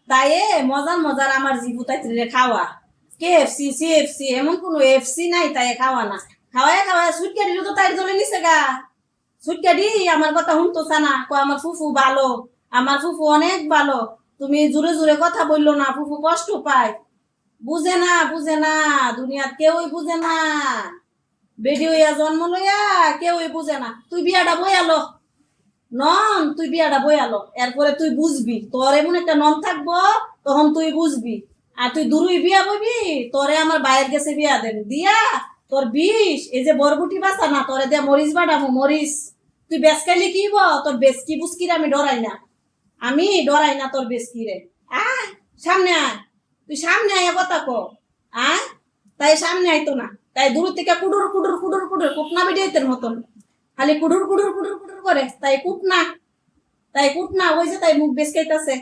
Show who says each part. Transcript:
Speaker 1: তাই মজার মজার আমার জিবুতাইত্রীরে খাওয়া KFC CFC এমন কোনো এফসি নাই তাই খাওয়া না খাওয়ায় খাওয়ায় সুটকা দিল তো তাই জ্বলে নিছে গা সুটকা দি আমার কথা শুনতো না আমার ফুফু ভালো আমার ফুফু অনেক ভালো তুমি জোরে জোরে কথা বললো না ফুফু কষ্ট পায় বুঝে না দুনিয়াত কেউই বুঝে না বেডি হইয়া জন্ম লইয়া কেউই বুঝে না তুই বিয়াটা বই আলো নন তুই বিয়াটা বই আলো এরপরে তুই বুঝবি তোর এমন একটা নন থাকবো তখন তুই বুঝবি আর তুই দূরই বিয়া বইবি তোরে আমার বাইরের গেছে বিয়া দেন দিয়া তোর বিষ এই যে বরবুটি বাসা না তোরে দিয়া মরিচ বাড়াবো মরিচ তুই বেসকাইলে কি তোর বেসকি বুসকিরে আমি ডরাই না তোর বেসকিরে আয় সামনে আয় তুই সামনে আয় কথা কো আয় তাই সামনে আইতো না তাই দূর থেকে কুডুর কুডুর কুডুর কুডুর কুটনা বেডিয়েতের মতন খালি কুডুর কুডুর কুডুর কুডুর করে তাই কুটনা ওই যে তাই মুখ বেসকাইতাছে